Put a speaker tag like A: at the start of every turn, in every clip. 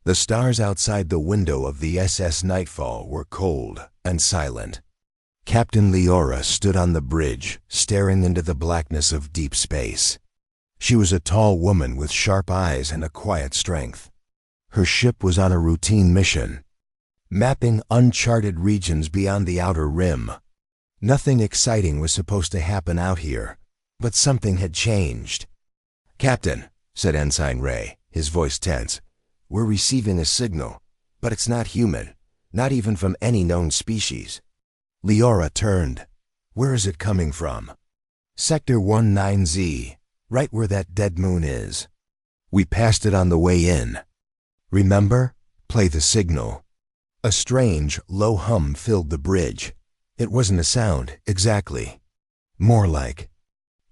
A: The stars outside the window of the SS Nightfall were cold and silent. Captain Leora stood on the bridge, staring into the blackness of deep space. She was a tall woman with sharp eyes and a quiet strength. Her ship was on a routine mission, mapping uncharted regions beyond the outer rim. Nothing exciting was supposed to happen out here, but something had changed. "Captain," said Ensign Ray, his voice tense, "we're receiving a signal, but it's not human, not even from any known species." Leora turned. "Where is it coming from?" "Sector 19Z, right where that dead moon is. We passed it on the way in. Remember? Play the signal." A strange, low hum filled the bridge. It wasn't a sound, exactly. More like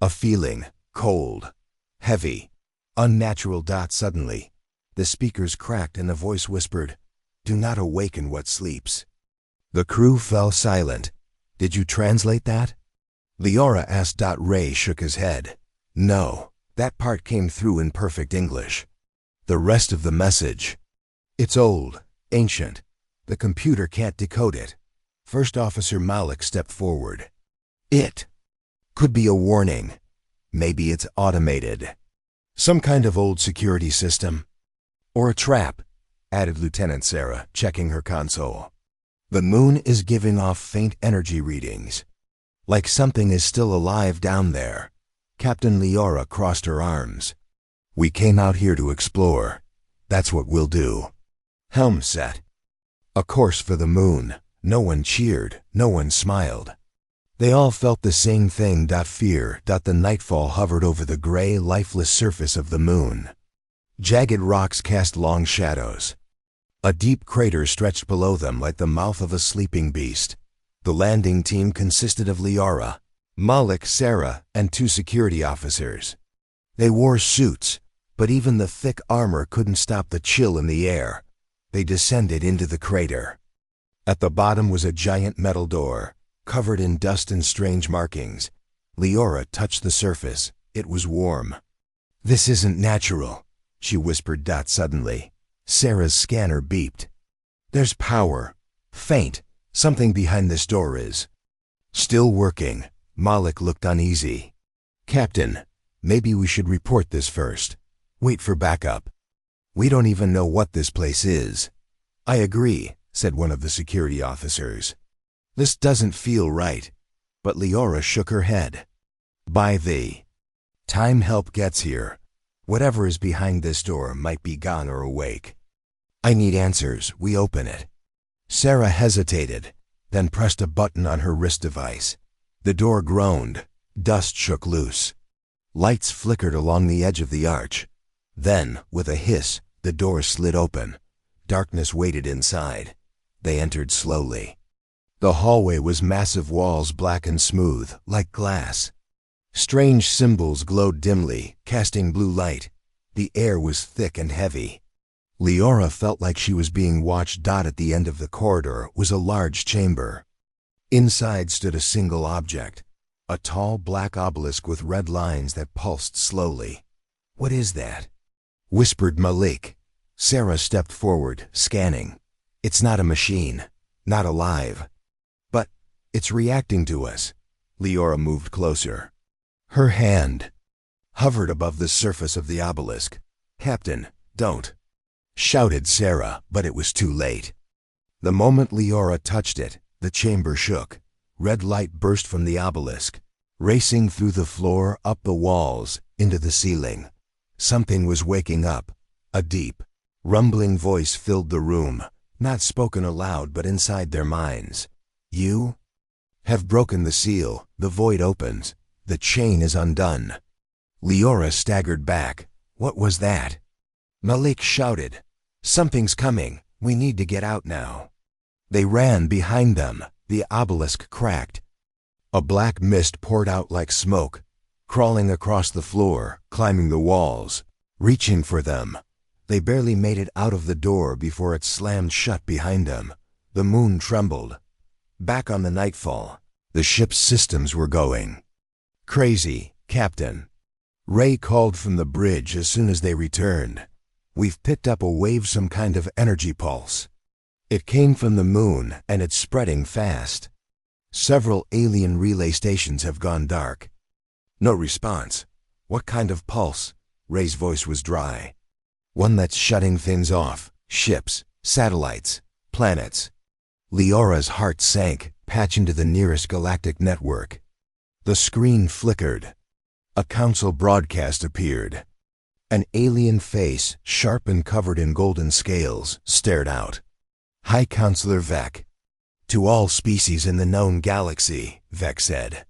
A: a feeling, cold, heavy, unnatural. Suddenly, the speakers cracked and a voice whispered, "Do not awaken what sleeps." The crew fell silent. "Did you translate that?" Leora asked. Ray shook his head. "No, that part came through in perfect English. The rest of the message, it's old, ancient. The computer can't decode it." First Officer Malik stepped forward. "It could be a warning. Maybe it's automated. Some kind of old security system. Or a trap," added Lieutenant Sarah, checking her console. "The moon is giving off faint energy readings. Like something is still alive down there." Captain Leora crossed her arms. "We came out here to explore. That's what we'll do." Helm set. A course for the moon. No one cheered, no one smiled. They all felt the same thing. Fear. The nightfall hovered over the gray, lifeless surface of the moon. Jagged rocks cast long shadows. A deep crater stretched below them like the mouth of a sleeping beast. The landing team consisted of Leora, Malik, Sarah, and 2 security officers. They wore suits, but even the thick armor couldn't stop the chill in the air. They descended into the crater. At the bottom was a giant metal door, covered in dust and strange markings. Leora touched the surface. It was warm. "This isn't natural," she whispered. Suddenly, Sarah's scanner beeped. "There's power. Faint. Something behind this door is." "Still working." Malik looked uneasy. "Captain, maybe we should report this first. Wait for backup. We don't even know what this place is." "I agree," said one of the security officers. "This doesn't feel right." But Leora shook her head. "By the time help gets here, whatever is behind this door might be gone or awake. I need answers. We open it." Sarah hesitated, then pressed a button on her wrist device. The door groaned. Dust shook loose. Lights flickered along the edge of the arch. Then, with a hiss, the door slid open. Darkness waited inside. They entered slowly. The hallway was massive walls, black and smooth, like glass. Strange symbols glowed dimly, casting blue light. The air was thick and heavy. Leora felt like she was being watched. At the end of the corridor was a large chamber. Inside stood a single object, a tall black obelisk with red lines that pulsed slowly. "What is that?" whispered Malik. Sarah stepped forward, scanning. "It's not a machine, not alive. But it's reacting to us." Leora moved closer. Her hand hovered above the surface of the obelisk. "Captain, don't!" shouted Sarah, but it was too late. The moment Leora touched it, the chamber shook. Red light burst from the obelisk, racing through the floor, up the walls, into the ceiling. Something was waking up. A deep, rumbling voice filled the room, not spoken aloud but inside their minds. "You have broken the seal. The void opens. The chain is undone." Leora staggered back. What was that? Malik shouted, "Something's coming. We need to get out now." They ran behind them. The obelisk cracked. A black mist poured out like smoke, crawling across the floor, climbing the walls, reaching for them. They barely made it out of the door before it slammed shut behind them. The moon trembled. Back on the Nightfall, the ship's systems were going crazy. "Captain," Ray called from the bridge as soon as they returned. We've picked up a wave, some kind of energy pulse. It came from the moon, and it's spreading fast. Several alien relay stations have gone dark. No response. What kind of pulse? Ray's voice was dry. One that's shutting things off. Ships, satellites, planets. Leora's heart sank, patching to the nearest galactic network. The screen flickered. A council broadcast appeared. An alien face, sharp and covered in golden scales, stared out. High Counselor Vec. To all species in the known galaxy, Vec said.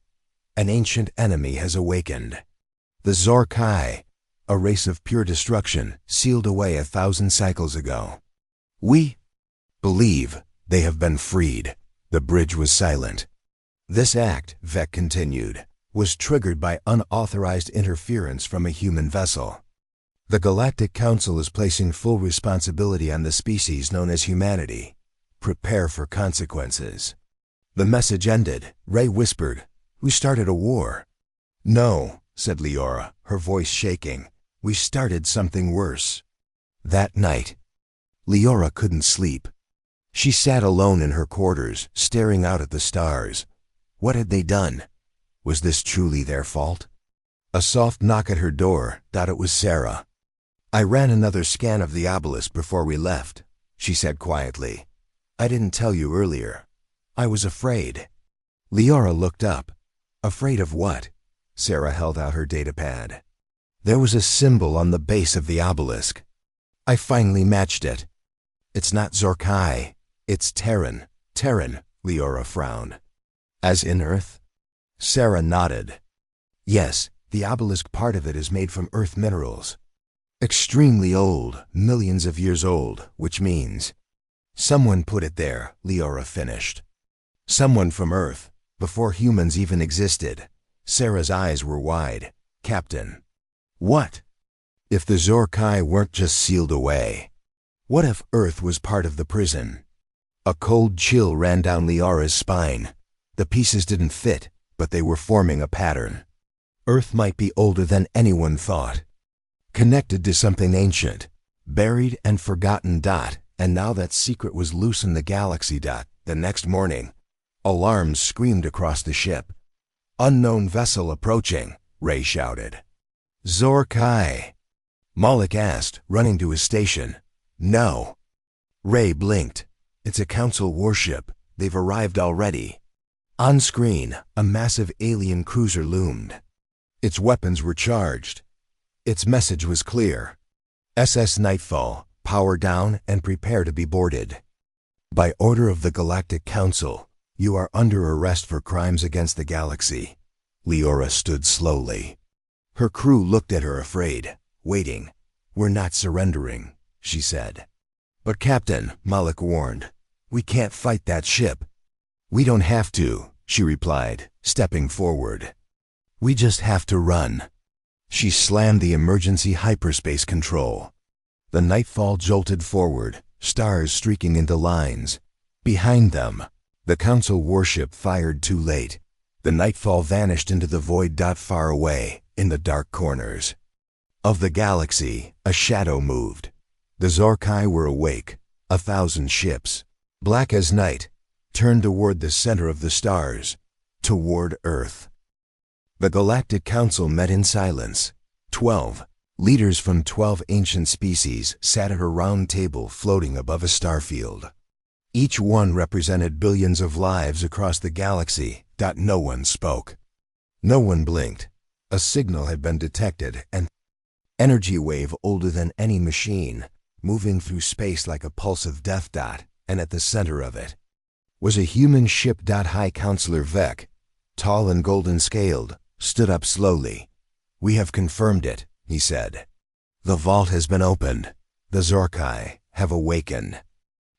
A: An ancient enemy has awakened. The Zorkai, a race of pure destruction, sealed away 1,000 cycles ago. We believe they have been freed. The bridge was silent. This act, Vec continued, was triggered by unauthorized interference from a human vessel. The Galactic Council is placing full responsibility on the species known as humanity. Prepare for consequences. The message ended. Ray whispered, "We started a war." "No," said Leora, her voice shaking. "We started something worse." That night, Leora couldn't sleep. She sat alone in her quarters, staring out at the stars. What had they done? Was this truly their fault? A soft knock at her door. It was Sarah. "I ran another scan of the obelisk before we left," she said quietly. "I didn't tell you earlier. I was afraid." Leora looked up. "Afraid of what?" Sarah held out her datapad. There was a symbol on the base of the obelisk. "I finally matched it. It's not Zorkai. It's Terran." "Terran," Leora frowned. "As in Earth?" Sarah nodded. "Yes, the obelisk part of it is made from Earth minerals. Extremely old, millions of years old, which means—" "Someone put it there," Leora finished. "Someone from Earth, before humans even existed." Sarah's eyes were wide. "Captain." "What?" "If the Zorkai weren't just sealed away, what if Earth was part of the prison?" A cold chill ran down Leora's spine. The pieces didn't fit, but they were forming a pattern. Earth might be older than anyone thought. Connected to something ancient, buried and forgotten. And now that secret was loose in the galaxy. The next morning, alarms screamed across the ship. "Unknown vessel approaching," Ray shouted. "Zorkai?" Malik asked, running to his station. "No." Ray blinked. "It's a council warship. They've arrived already." On screen, a massive alien cruiser loomed. Its weapons were charged. Its message was clear. SS Nightfall, power down and prepare to be boarded. By order of the Galactic Council, you are under arrest for crimes against the galaxy. Leora stood slowly. Her crew looked at her afraid, waiting. "We're not surrendering," she said. "But Captain," Malik warned, "we can't fight that ship." "We don't have to," she replied, stepping forward. "We just have to run." She slammed the emergency hyperspace control. The Nightfall jolted forward, stars streaking into lines. Behind them, the Council warship fired too late. The Nightfall vanished into the void. Far away, in the dark corners of the galaxy, a shadow moved. The Zorkai were awake. 1,000 ships, black as night, turned toward the center of the stars, toward Earth. The Galactic Council met in silence. 12 leaders from 12 ancient species sat at a round table floating above a starfield. Each one represented billions of lives across the galaxy. No one spoke. No one blinked. A signal had been detected, an energy wave older than any machine, moving through space like a pulse of death. And at the center of it was a human ship. High Counselor Vec, tall and golden-scaled, stood up slowly. "We have confirmed it," he said. "The vault has been opened. The Zorkai have awakened."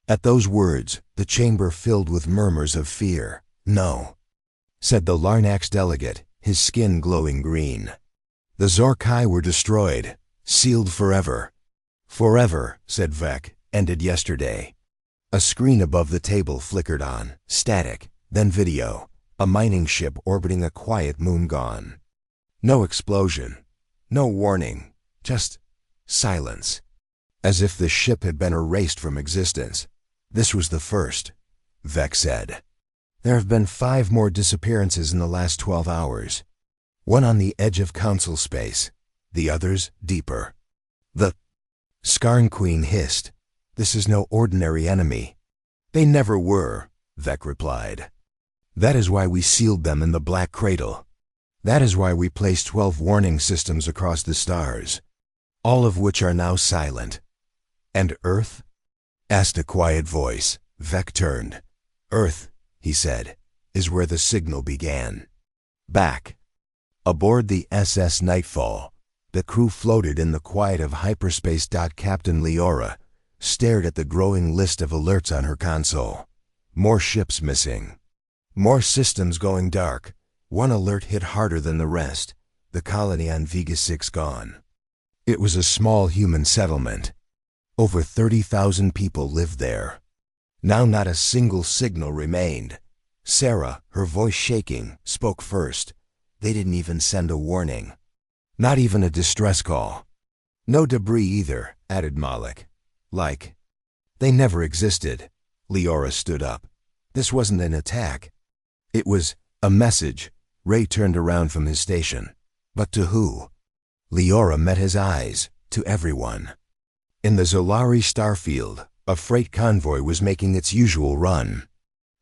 A: At those words, the chamber filled with murmurs of fear. "No," said the Larnax delegate, his skin glowing green. "The Zorkai were destroyed, sealed forever." "Forever," said Vec, "ended yesterday." A screen above the table flickered on, static, then video. A mining ship orbiting a quiet moon gone. No explosion, no warning, just silence. as if the ship had been erased from existence. "This was the first," Vec said. "There have been 5 more disappearances in the last 12 hours. One on the edge of council space, the others deeper." The Skarn Queen hissed. "This is no ordinary enemy." "They never were," Vec replied. "That is why we sealed them in the Black Cradle. That is why we placed 12 warning systems across the stars, all of which are now silent." "And Earth?" asked a quiet voice. Vec turned. "Earth," he said, "is where the signal began." Back aboard the SS Nightfall, the crew floated in the quiet of hyperspace. Captain Leora stared at the growing list of alerts on her console. More ships missing. More systems going dark. One alert hit harder than the rest. The colony on Vega 6 gone. It was a small human settlement. Over 30,000 people lived there. Now not a single signal remained. Sarah, her voice shaking, spoke first. "They didn't even send a warning. Not even a distress call." "No debris either," added Malik. "Like, they never existed." Leora stood up. "This wasn't an attack. It was a message." Ray turned around from his station. "But to who?" Leora met his eyes. "To everyone." In the Zolari starfield, a freight convoy was making its usual run.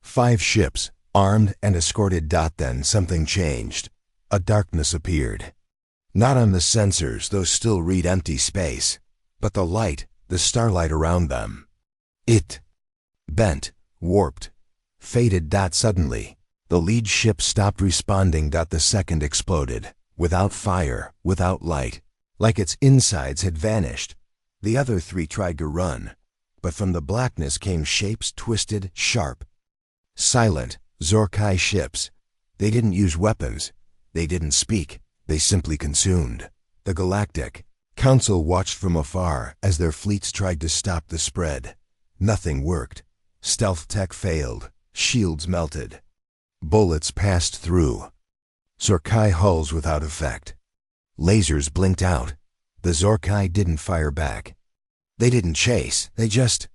A: 5 ships, armed and escorted. Then something changed. A darkness appeared. Not on the sensors, those still read empty space, but the light, the starlight around them. It bent, warped, faded. Suddenly, the lead ship stopped responding. The second exploded, without fire, without light, like its insides had vanished. The other 3 tried to run, but from the blackness came shapes, twisted, sharp. Silent, Zorkai ships. They didn't use weapons. They didn't speak. They simply consumed. The Galactic Council watched from afar as their fleets tried to stop the spread. Nothing worked. Stealth tech failed. Shields melted. Bullets passed through. Zorkai hulls without effect. Lasers blinked out. The Zorkai didn't fire back. They didn't chase. They just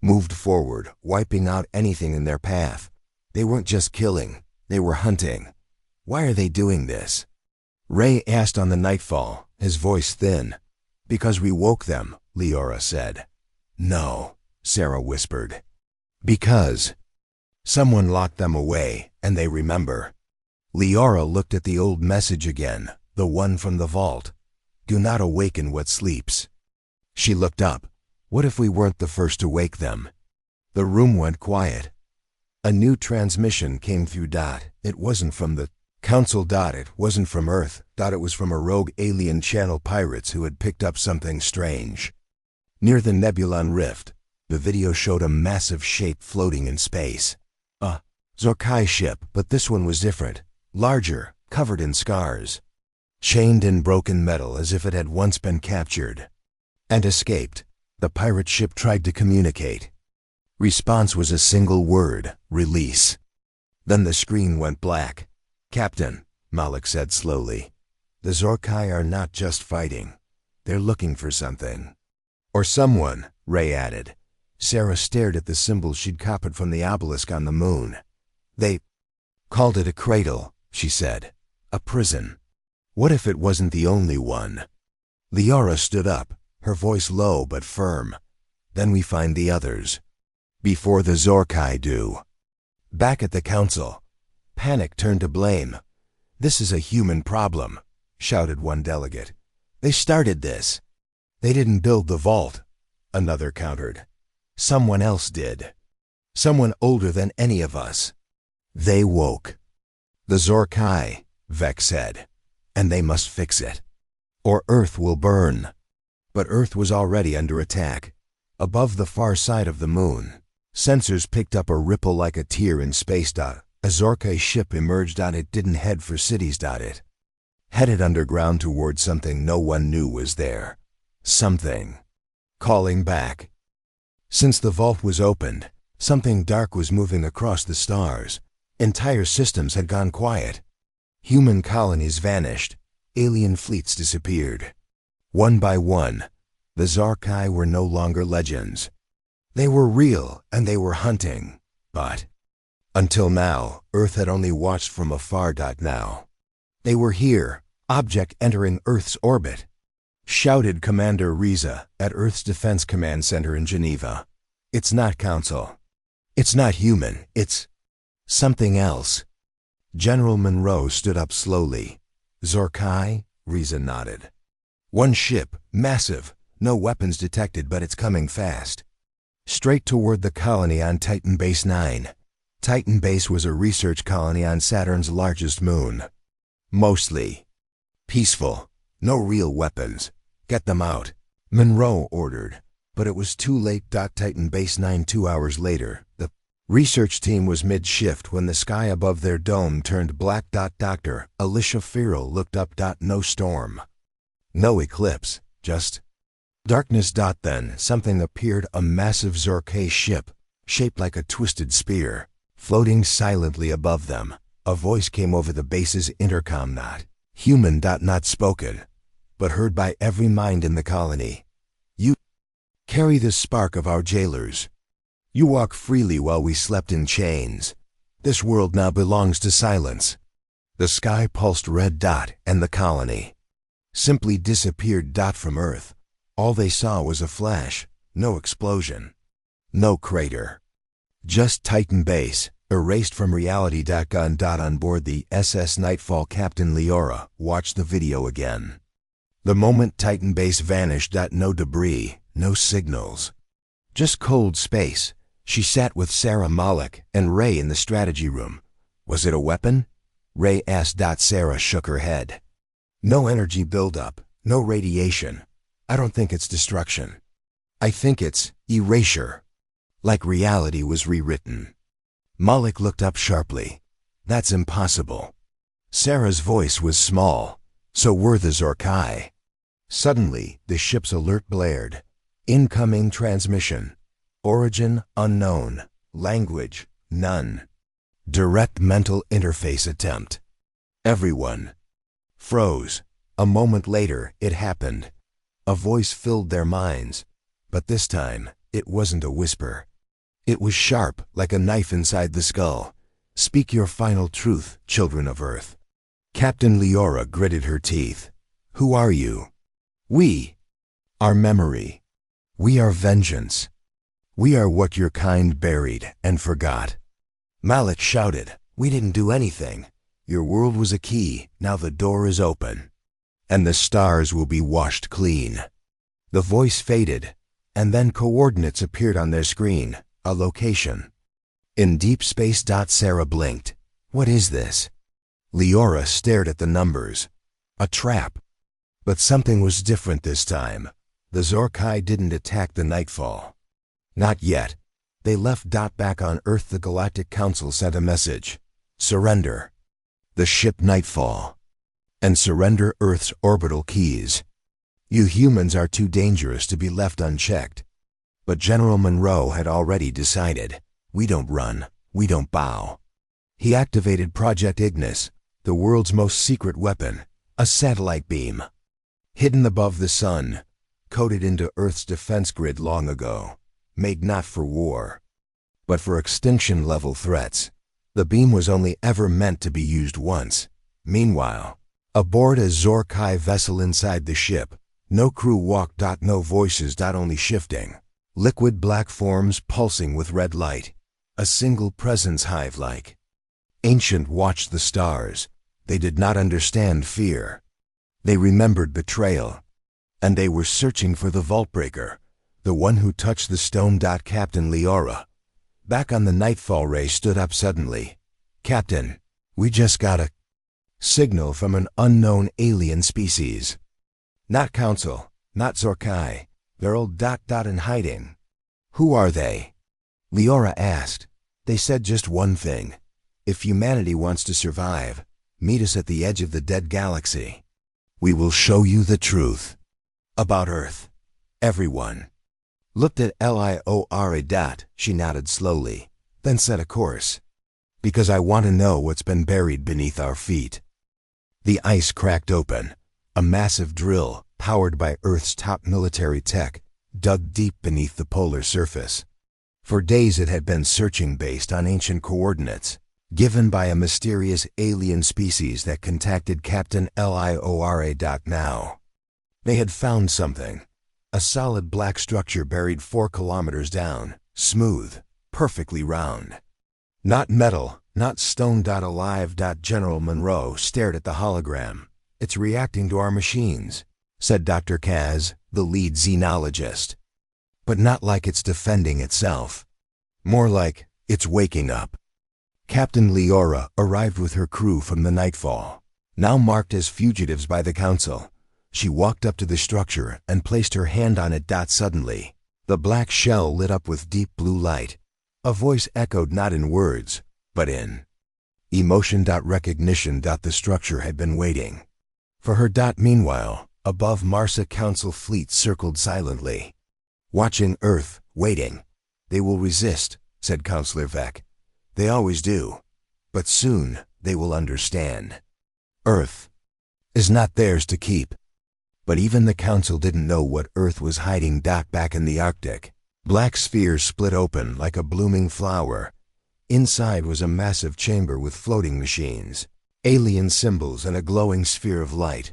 A: moved forward, wiping out anything in their path. They weren't just killing. They were hunting. "Why are they doing this?" Ray asked on the Nightfall, his voice thin. "Because we woke them," Leora said. "No," Sarah whispered. "Because someone locked them away, and they remember." Leora looked at the old message again, the one from the vault. "Do not awaken what sleeps." She looked up. What if we weren't the first to wake them? The room went quiet. A new transmission came through. It wasn't from the Council. It wasn't from Earth. It was from a rogue alien channel pirates who had picked up something strange. Near the Nebulon Rift, the video showed a massive shape floating in space. A Zorkai ship, but this one was different. Larger, covered in scars. Chained in broken metal as if it had once been captured. And escaped. The pirate ship tried to communicate. Response was a single word: release. Then the screen went black. "Captain," Malik said slowly, "the Zorkai are not just fighting. They're looking for something." "Or someone," Ray added. Sarah stared at the symbol she'd copied from the obelisk on the moon. "They called it a cradle," she said. "A prison. What if it wasn't the only one?" Leora stood up, her voice low but firm. "Then we find the others. Before the Zorkai do." Back at the council, panic turned to blame. "This is a human problem," shouted one delegate. "They started this." "They didn't build the vault," another countered. "Someone else did. Someone older than any of us." They woke. "The Zorkai," Vec said, "and they must fix it, or Earth will burn." But Earth was already under attack. Above the far side of the moon, sensors picked up a ripple like a tear in space. A Zorkai ship emerged. It didn't head for cities. It headed underground toward something no one knew was there. Something calling back. Since the vault was opened, something dark was moving across the stars. Entire systems had gone quiet. Human colonies vanished. Alien fleets disappeared. One by one, The Zorkai were no longer legends. They were real, and they were hunting. But until now, Earth had only watched from afar. Now they were here, object entering Earth's orbit, shouted Commander Riza at Earth's Defense Command Center in Geneva. It's not Council. It's not human. It's something else. General Monroe stood up slowly. Zorkai? Riza nodded. One ship, massive, no weapons detected, but it's coming fast. Straight toward the colony on Titan Base 9. Titan Base was a research colony on Saturn's largest moon. Mostly peaceful, no real weapons. Get them out, Monroe ordered. But it was too late. Titan Base 9 2 hours later, the research team was mid-shift when the sky above their dome turned black. Dr. Alicia Farrell looked up. No storm. No eclipse, just darkness. Then something appeared, a massive Zorkai ship, shaped like a twisted spear, floating silently above them. A voice came over the base's intercom, not human. Not spoken, but heard by every mind in the colony. You carry the spark of our jailers. You walk freely while we slept in chains. This world now belongs to silence. The sky pulsed red. And the colony simply disappeared. From Earth, all they saw was a flash, no explosion, no crater. Just Titan Base, erased from reality. On board the SS Nightfall, Captain Leora watched the video again. The moment Titan Base vanished. No debris, no signals, just cold space. She sat with Sarah, Malik, and Ray in the strategy room. Was it a weapon? Ray asked. Sarah shook her head. No energy buildup, no radiation. I don't think it's destruction. I think it's erasure. Like reality was rewritten. Malik looked up sharply. That's impossible. Sarah's voice was small. So were the Zorkai. Suddenly, the ship's alert blared. Incoming transmission. Origin unknown. Language none. Direct mental interface attempt. Everyone froze. A moment later, it happened. A voice filled their minds. But this time, it wasn't a whisper. It was sharp, like a knife inside the skull. Speak your final truth, children of Earth. Captain Leora gritted her teeth. Who are you? We are memory. We are vengeance. We are what your kind buried and forgot. Malik shouted. We didn't do anything. Your world was a key. Now the door is open. And the stars will be washed clean. The voice faded, and then coordinates appeared on their screen. A location. In deep space. Sarah blinked. What is this? Leora stared at the numbers. A trap. But something was different this time. The Zorkai didn't attack the Nightfall. Not yet. They left. Back on Earth, the Galactic Council sent a message. Surrender the ship Nightfall. And surrender Earth's orbital keys. You humans are too dangerous to be left unchecked. But General Monroe had already decided. We don't run. We don't bow. He activated Project Ignis, the world's most secret weapon, a satellite beam. Hidden above the sun, coded into Earth's defense grid long ago, made not for war, but for extinction-level threats. The beam was only ever meant to be used once. Meanwhile, aboard a Zorkai vessel inside the ship, no crew walked. No voices. Only shifting. Liquid black forms pulsing with red light. A single presence, hive-like. Ancient watched the stars. They did not understand fear. They remembered betrayal. And they were searching for the Vaultbreaker, the one who touched the stone. Captain Leora, back on the Nightfall, Ray stood up suddenly. Captain, we just got a signal from an unknown alien species. Not Council, not Zorkai. They're all in hiding. Who are they? Leora asked. They said just one thing. If humanity wants to survive, meet us at the edge of the dead galaxy. We will show you the truth. About Earth. Everyone looked at Liora. She nodded slowly, then set a course. Because I want to know what's been buried beneath our feet. The ice cracked open. A massive drill, powered by Earth's top military tech, dug deep beneath the polar surface. For days it had been searching based on ancient coordinates, given by a mysterious alien species that contacted Captain Liora. Now, they had found something. A solid black structure buried 4 kilometers down, smooth, perfectly round. Not metal, not stone. Alive. General Monroe stared at the hologram. It's reacting to our machines, said Dr. Kaz, the lead xenologist. But not like it's defending itself. More like it's waking up. Captain Liora arrived with her crew from the Nightfall, now marked as fugitives by the Council. She walked up to the structure and placed her hand on it. Suddenly, the black shell lit up with deep blue light. A voice echoed not in words, but in emotion. Recognition. The structure had been waiting for her. Meanwhile, above Mars, a Council fleet circled silently, watching Earth, waiting. They will resist, said Counselor Vec. They always do. But soon, they will understand. Earth is not theirs to keep. But even the Council didn't know what Earth was hiding. Back in the Arctic, black spheres split open like a blooming flower. Inside was a massive chamber with floating machines, alien symbols, and a glowing sphere of light.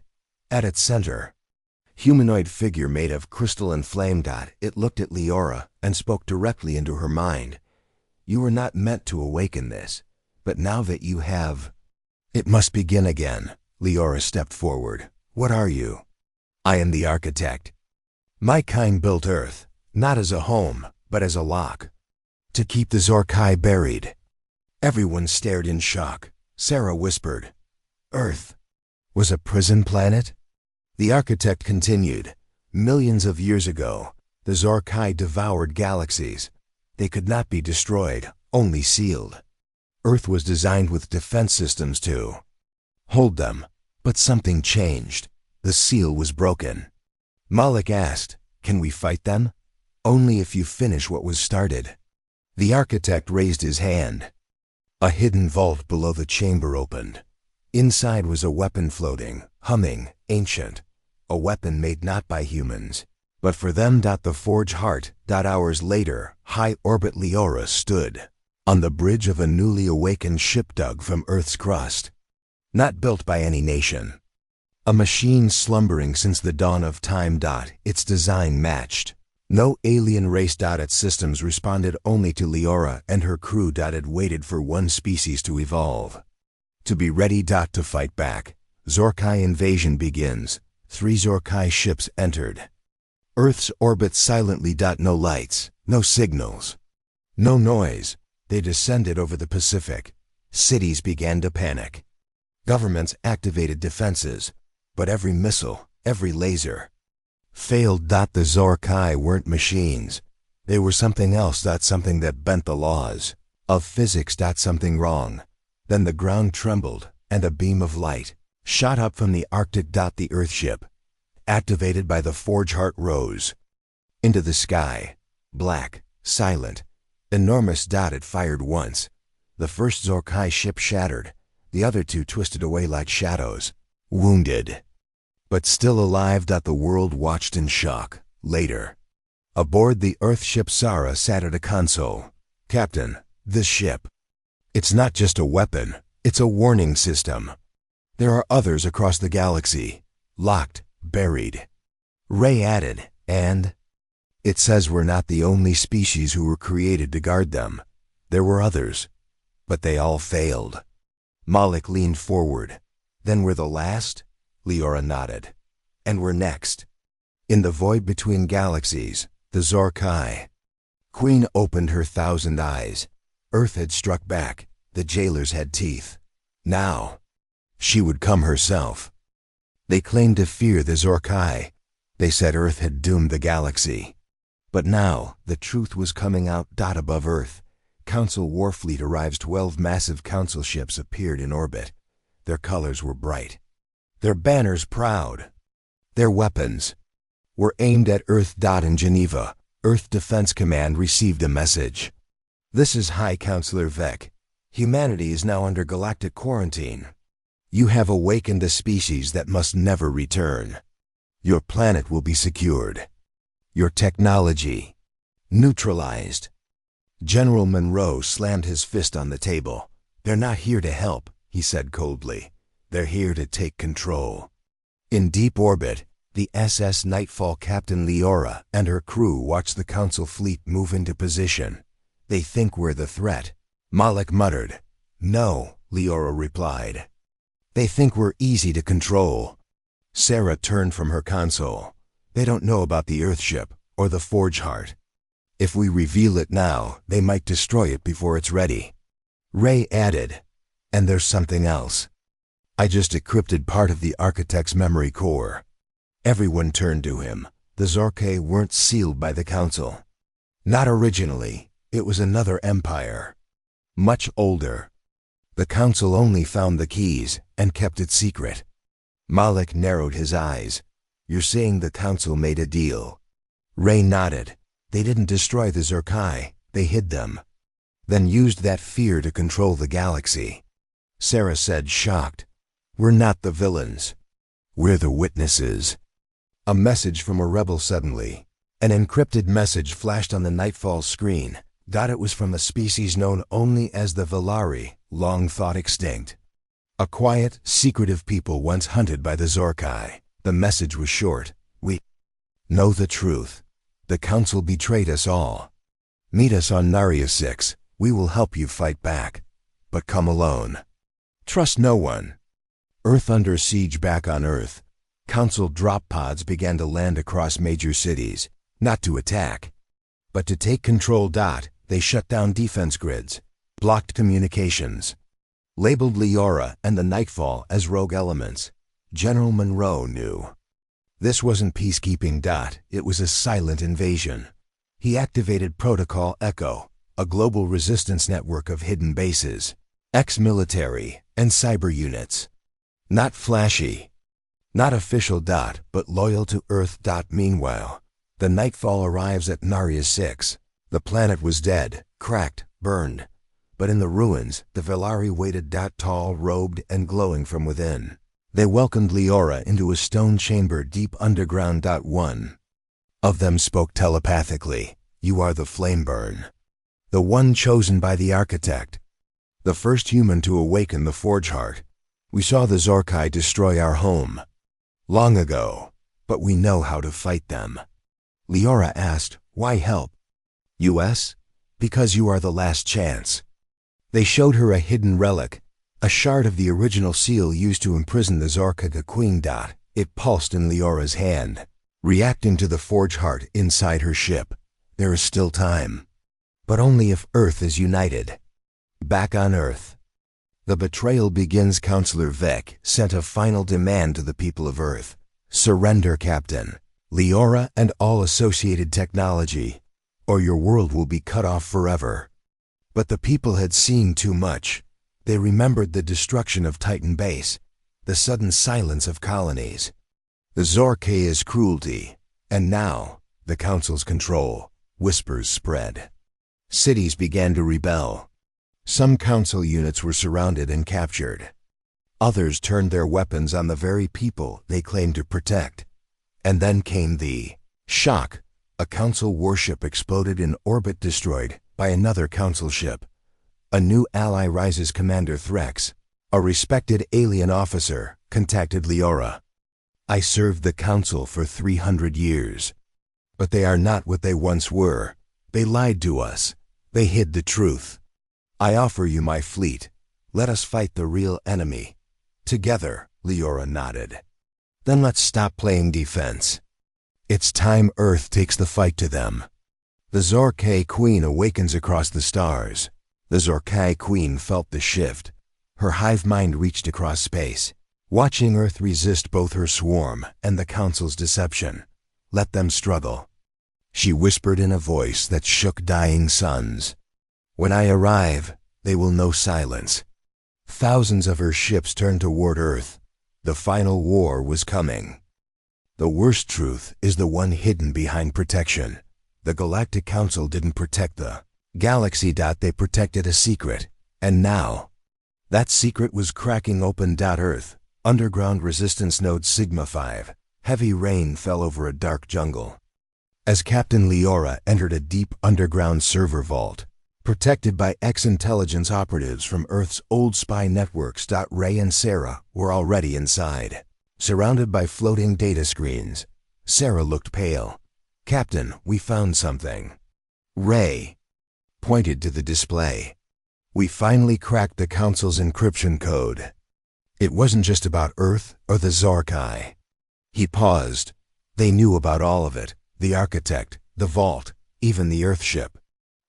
A: At its center, humanoid figure made of crystal and flame. It looked at Liora and spoke directly into her mind. You were not meant to awaken this, but now that you have, it must begin again. Liora stepped forward. What are you? I am the architect. My kind built Earth, not as a home, but as a lock, to keep the Zorkai buried. Everyone stared in shock. Sarah whispered, Earth was a prison planet? The architect continued, millions of years ago, the Zorkai devoured galaxies. They could not be destroyed, only sealed. Earth was designed with defense systems to hold them, but something changed. The seal was broken. Malik asked, can we fight them? Only if you finish what was started. The architect raised his hand. A hidden vault below the chamber opened. Inside was a weapon floating, humming, ancient. A weapon made not by humans, but for them. The Forge Heart. Hours later, high orbit Liora stood on the bridge of a newly awakened ship dug from Earth's crust. Not built by any nation. A machine slumbering since the dawn of time. Its design matched no alien race. Its systems responded only to Liora and her crew. Had waited for one species to evolve, to be ready. To fight back. Zorkai invasion begins. 3 Zorkai ships entered Earth's orbit silently. No lights, no signals, no noise. They descended over the Pacific. Cities began to panic. Governments activated defenses, but every missile, every laser, failed. The Zorkai weren't machines. They were something else. Something that bent the laws of physics. Something wrong. Then the ground trembled, and a beam of light shot up from the Arctic. The Earthship, activated by the Forge Heart, rose into the sky, black, silent, enormous. It fired once. The first Zorkai ship shattered. The other 2 twisted away like shadows, wounded, but still alive. The world watched in shock. Later, aboard the Earthship, Sarah sat at a console. Captain, this ship, it's not just a weapon, it's a warning system. There are others across the galaxy, locked, buried. Ray added, and it says we're not the only species who were created to guard them. There were others, but they all failed. Malik leaned forward. Then we're the last? Liora nodded. And we're next. In the void between galaxies, the Zorkai. Queen opened her 1,000 eyes. Earth had struck back. The jailers had teeth. Now, she would come herself. They claimed to fear the Zorkai. They said Earth had doomed the galaxy. But now, the truth was coming out. Above Earth, Council Warfleet arrives. 12 massive Council ships appeared in orbit. Their colors were bright. Their banners proud. Their weapons were aimed at Earth. In Geneva, Earth Defense Command received a message. This is High Counselor Vec. Humanity is now under galactic quarantine. You have awakened a species that must never return. Your planet will be secured. Your technology neutralized. General Monroe slammed his fist on the table. They're not here to help, he said coldly. They're here to take control. In deep orbit, the SS Nightfall Captain Leora and her crew watch the Council fleet move into position. They think we're the threat. Malik muttered. No, Leora replied. They think we're easy to control. Sarah turned from her console. They don't know about the Earthship or the Forge Heart. If we reveal it now, they might destroy it before it's ready. Ray added, and there's something else. I just decrypted part of the Architect's memory core. Everyone turned to him. The Zorkai weren't sealed by the Council. Not originally. It was another empire. Much older. The Council only found the keys and kept it secret. Malik narrowed his eyes. You're saying the Council made a deal? Ray nodded. They didn't destroy the Zorkai. They hid them. Then used that fear to control the galaxy. Sarah said, shocked. We're not the villains. We're the witnesses. A message from a rebel suddenly. An encrypted message flashed on the Nightfall screen. It was from a species known only as the Velari, long thought extinct. A quiet, secretive people once hunted by the Zorkai. The message was short. We know the truth. The Council betrayed us all. Meet us on Naria 6. We will help you fight back. But come alone. Trust no one. Earth under siege back on Earth. Council drop pods began to land across major cities. Not to attack, but to take control. They shut down defense grids. Blocked communications. Labeled Leora and the Nightfall as rogue elements. General Monroe knew. This wasn't peacekeeping. It was a silent invasion. He activated Protocol Echo, a global resistance network of hidden bases, ex-military, and cyber units. Not flashy. Not official. But loyal to Earth. Meanwhile, the Nightfall arrives at Naria 6. The planet was dead, cracked, burned. But in the ruins, the Velari waited. Tall, robed, and glowing from within. They welcomed Leora into a stone chamber deep underground. One of them spoke telepathically. You are the Flameburn. The one chosen by the Architect. The first human to awaken the Forge Heart. We saw the Zorkai destroy our home. Long ago. But we know how to fight them. Leora asked, why help? US? Because you are the last chance. They showed her a hidden relic, a shard of the original seal used to imprison the Zorkai Queen. It pulsed in Leora's hand, reacting to the Forge Heart inside her ship. There is still time. But only if Earth is united. Back on Earth. The betrayal begins. Counselor Vec sent a final demand to the people of Earth. Surrender, Captain. Leora and all associated technology, or your world will be cut off forever. But the people had seen too much. They remembered the destruction of Titan Base, the sudden silence of colonies. The Zorkai's cruelty, and now, the Council's control. Whispers spread. Cities began to rebel. Some Council units were surrounded and captured. Others turned their weapons on the very people they claimed to protect. And then came the shock. A Council warship exploded in orbit, destroyed by another Council ship. A new ally rises. Commander Threx, a respected alien officer, contacted Leora. I served the Council for 300 years. But they are not what they once were. They lied to us. They hid the truth. I offer you my fleet. Let us fight the real enemy. Together, Leora nodded. Then let's stop playing defense. It's time Earth takes the fight to them. The Zorkai Queen awakens across the stars. The Zorkai Queen felt the shift. Her hive mind reached across space, watching Earth resist both her swarm and the Council's deception. Let them struggle. She whispered in a voice that shook dying suns. When I arrive, they will know silence. Thousands of her ships turned toward Earth. The final war was coming. The worst truth is the one hidden behind protection. The Galactic Council didn't protect the galaxy. They protected a secret. And now, that secret was cracking open. Earth, underground resistance node Sigma 5, Heavy rain fell over a dark jungle. As Captain Leora entered a deep underground server vault, protected by ex-intelligence operatives from Earth's old spy networks, Ray and Sarah were already inside. Surrounded by floating data screens, Sarah looked pale. "Captain, we found something." Ray pointed to the display. "We finally cracked the Council's encryption code." It wasn't just about Earth or the Zorkai. He paused. They knew about all of it. The architect, the vault, even the Earthship.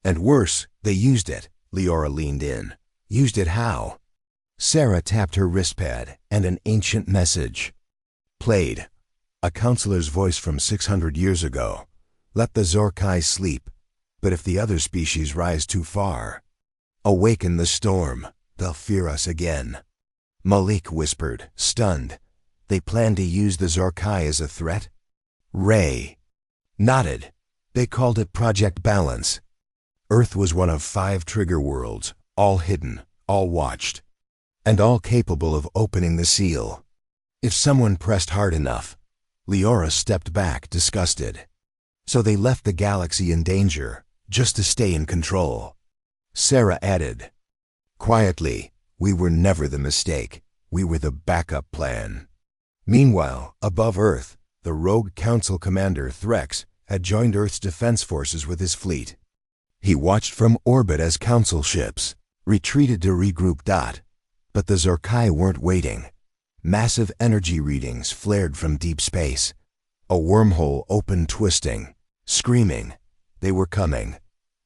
A: And worse, they used it. Leora leaned in. Used it how? Sarah tapped her wristpad, and an ancient message played. A counselor's voice from 600 years ago. "Let the Zorkai sleep, but if the other species rise too far, awaken the storm. They'll fear us again." Malik whispered, stunned. They plan to use the Zorkai as a threat? Ray nodded. They called it Project Balance. Earth was one of 5 trigger worlds, all hidden, all watched, and all capable of opening the seal. If someone pressed hard enough, Leora stepped back, disgusted. So they left the galaxy in danger, just to stay in control. Sarah added, quietly, "We were never the mistake. We were the backup plan." Meanwhile, above Earth, the rogue Council commander, Threx, had joined Earth's defense forces with his fleet. He watched from orbit as Council ships retreated to regroup. But the Zorkai weren't waiting. Massive energy readings flared from deep space. A wormhole opened, twisting, screaming. They were coming.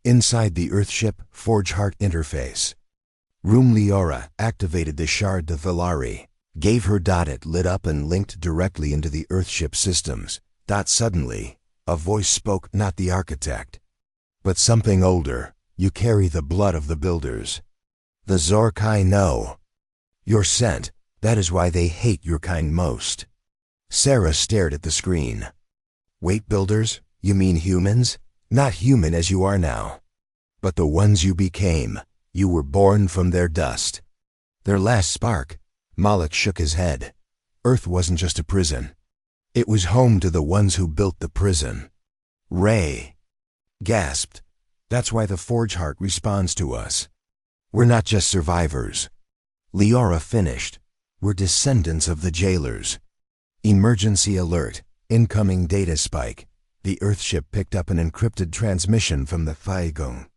A: Inside the Earthship Forge Heart interface. Room Leora activated the Shard de Velari, gave her it lit up and linked directly into the Earthship systems. Suddenly, a voice spoke, not the architect, but something older. "You carry the blood of the builders. The Zorkai know. You're sent. That is why they hate your kind most." Sarah stared at the screen. "Wait, builders? You mean humans? Not human as you are now, but the ones you became. You were born from their dust. Their last spark." Malik shook his head. Earth wasn't just a prison. It was home to the ones who built the prison. Ray gasped. "That's why the Forge Heart responds to us. We're not just survivors." Leora finished. "We're descendants of the jailers." Emergency alert. Incoming data spike. The Earthship picked up an encrypted transmission from the Faigung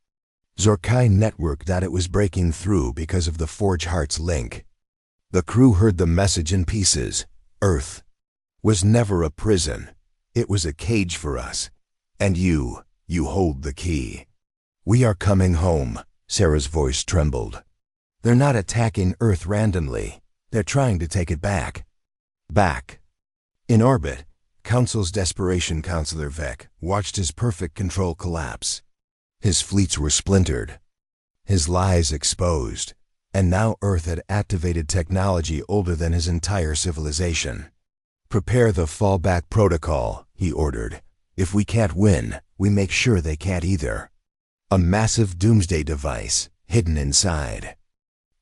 A: Zorkai network that it was breaking through because of the Forge Heart's link. The crew heard the message in pieces. Earth was never a prison. It was a cage for us. And you hold the key. "We are coming home." Sarah's voice trembled. "They're not attacking Earth randomly. They're trying to take it back." Back. In orbit, Council's desperation Counselor Vec watched his perfect control collapse. His fleets were splintered, his lies exposed, and now Earth had activated technology older than his entire civilization. "Prepare the fallback protocol," he ordered. "If we can't win, we make sure they can't either." A massive doomsday device hidden inside.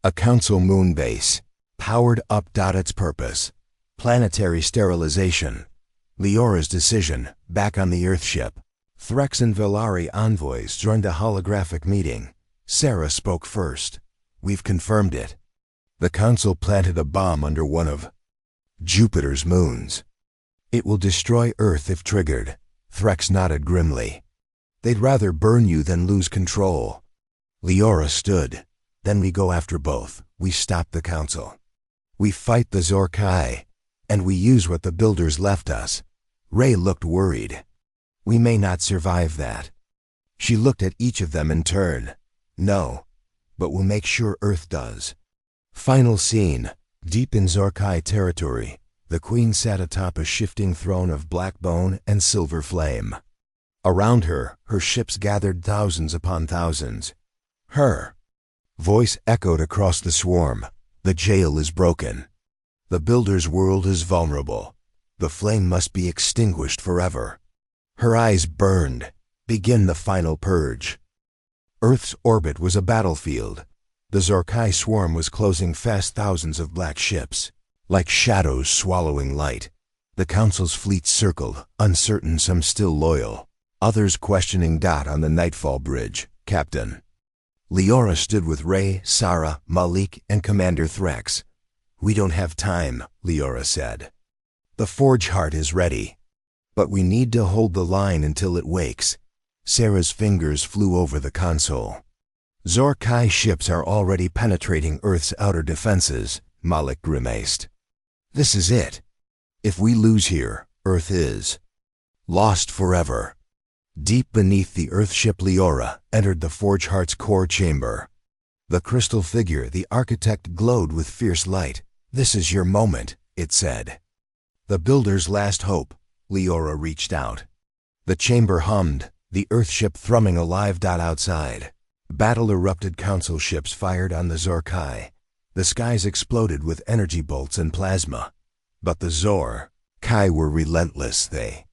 A: A Council moon base, powered up. Its purpose: planetary sterilization. Leora's decision, back on the Earthship. Threx and Velari envoys joined a holographic meeting. Sarah spoke first. "We've confirmed it. The Council planted a bomb under one of Jupiter's moons. It will destroy Earth if triggered." Threx nodded grimly. "They'd rather burn you than lose control." Leora stood. "Then we go after both. We stop the Council. We fight the Zorkai, and we use what the builders left us." Ray looked worried. "We may not survive that." She looked at each of them in turn. "No, but we'll make sure Earth does." Final scene. Deep in Zorkai territory, the Queen sat atop a shifting throne of black bone and silver flame. Around her, her ships gathered, thousands upon thousands. Her voice echoed across the swarm. "The jail is broken. The builder's world is vulnerable. The flame must be extinguished forever." Her eyes burned. "Begin the final purge." Earth's orbit was a battlefield. The Zorkai swarm was closing fast, thousands of black ships, like shadows swallowing light. The Council's fleet circled, uncertain, some still loyal, others questioning. On the Nightfall Bridge, Captain Leora stood with Ray, Sarah, Malik, and Commander Threx. "We don't have time," Leora said. "The Forge Heart is ready, but we need to hold the line until it wakes." Sarah's fingers flew over the console. "Zorkai ships are already penetrating Earth's outer defenses," Malik grimaced. "This is it. If we lose here, Earth is lost forever." Deep beneath the Earthship, Leora entered the Forge Heart's core chamber. The crystal figure, the architect, glowed with fierce light. "This is your moment," it said. "The Builder's last hope." Leora reached out. The chamber hummed, the Earthship thrumming alive. Outside, battle erupted. Council ships fired on the Zorkai. The skies exploded with energy bolts and plasma. But the Zorkai were relentless. They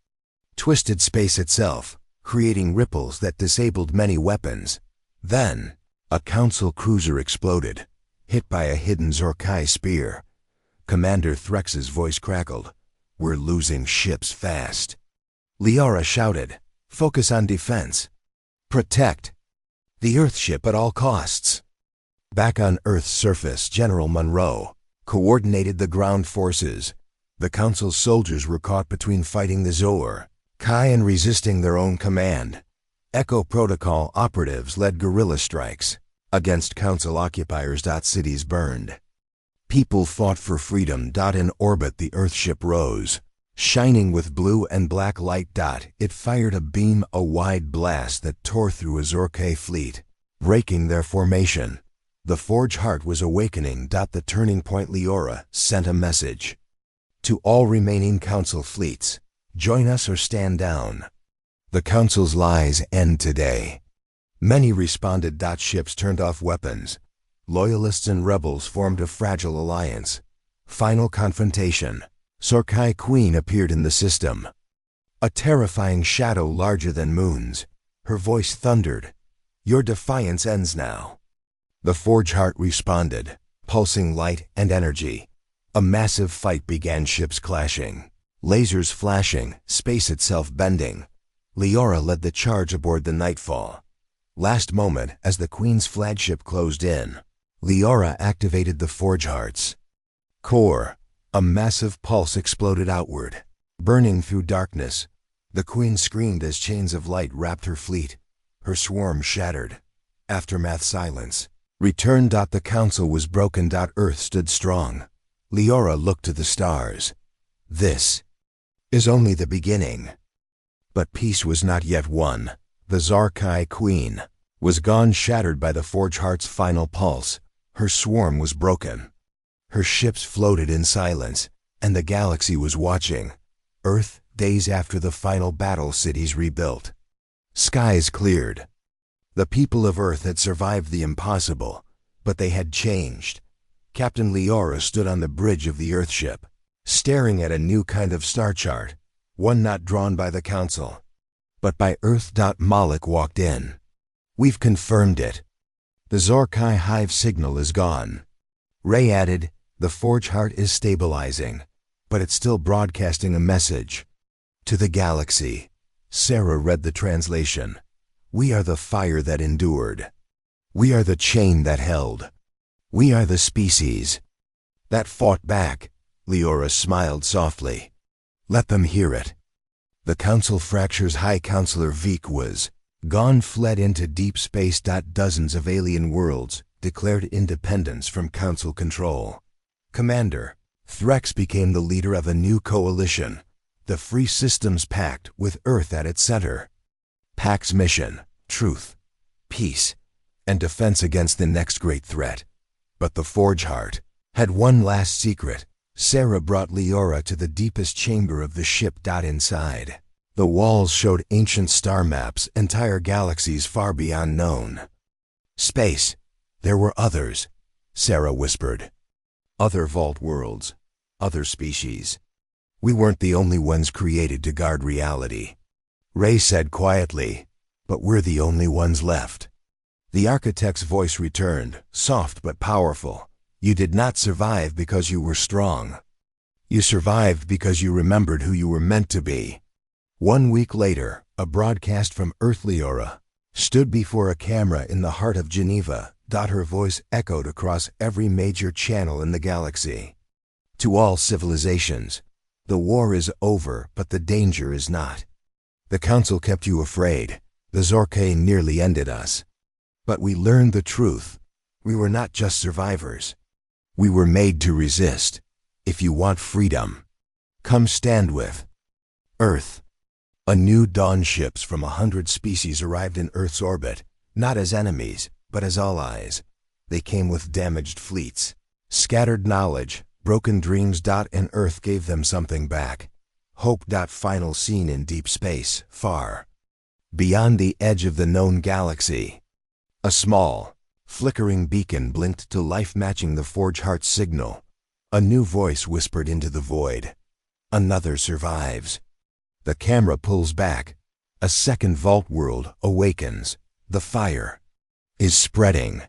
A: twisted space itself, creating ripples that disabled many weapons. Then, a Council cruiser exploded, hit by a hidden Zorkai spear. Commander Threx's voice crackled. "We're losing ships fast." Leora shouted, "Focus on defense. Protect the Earthship at all costs." Back on Earth's surface, General Monroe coordinated the ground forces. The Council's soldiers were caught between fighting the Zorkai and resisting their own command. Echo Protocol operatives led guerrilla strikes against Council occupiers. Cities burned. People fought for freedom. In orbit, the Earthship rose, shining with blue and black light. It fired a beam, a wide blast that tore through a Zorkai fleet, breaking their formation. The Forge Heart was awakening. The turning point. Leora sent a message to all remaining Council fleets: join us or stand down. The Council's lies end today. Many responded. Ships turned off weapons. Loyalists and rebels formed a fragile alliance. Final confrontation. Zorkai Queen appeared in the system, a terrifying shadow larger than moons. Her voice thundered, "Your defiance ends now." The Forge Heart responded, pulsing light and energy. A massive fight began. Ships clashing, lasers flashing, space itself bending. Leora led the charge aboard the Nightfall. Last moment, as the Queen's flagship closed in, Leora activated the Forge Heart's core. A massive pulse exploded outward, burning through darkness. The Queen screamed as chains of light wrapped her fleet. Her swarm shattered. Aftermath. Silence returned. The Council was broken. Earth stood strong. Leora looked to the stars. "This is only the beginning." But peace was not yet won. The Zorkai Queen was gone, shattered by the Forge Heart's final pulse. Her swarm was broken. Her ships floated in silence, and the galaxy was watching. Earth, days after the final battle. Cities rebuilt. Skies cleared. The people of Earth had survived the impossible, but they had changed. Captain Leora stood on the bridge of the Earthship, staring at a new kind of star chart, one not drawn by the Council, but by Earth. Malik walked in. "We've confirmed it. The Zorkai hive signal is gone." Ray added, "The Forge Heart is stabilizing, but it's still broadcasting a message to the galaxy." Sarah read the translation. "We are the fire that endured. We are the chain that held. We are the species that fought back." Leora smiled softly. "Let them hear it." The Council fractures. High Counselor Veek was gone, fled into deep space. Dozens of alien worlds declared independence from Council control. Commander Threx became the leader of a new coalition, the Free Systems Pact, with Earth at its center. Pact's mission: truth, peace, and defense against the next great threat. But the Forge Heart had one last secret. Sarah brought Leora to the deepest chamber of the ship. Inside, the walls showed ancient star maps, entire galaxies far beyond known space. There were others, Sarah whispered. Other vault worlds, other species. We weren't the only ones created to guard reality. Ray said quietly, "But we're the only ones left." The architect's voice returned, soft but powerful. "You did not survive because you were strong. You survived because you remembered who you were meant to be. 1 week later, a broadcast from Earth Leora stood before a camera in the heart of Geneva. Her voice echoed across every major channel in the galaxy. To all civilizations, the war is over, but the danger is not. The Council kept you afraid. The Zorkay nearly ended us. But we learned the truth. We were not just survivors. We were made to resist. If you want freedom, come stand with Earth. A new dawn ships from 100 species arrived in Earth's orbit, not as enemies, but as allies. They came with damaged fleets, scattered knowledge, broken dreams. And Earth gave them something back. Hope. Final scene in deep space, far beyond the edge of the known galaxy. A small, flickering beacon blinked to life, matching the Forge Heart signal. A new voice whispered into the void. Another survives. The camera pulls back. A second vault world awakens. The fire is spreading.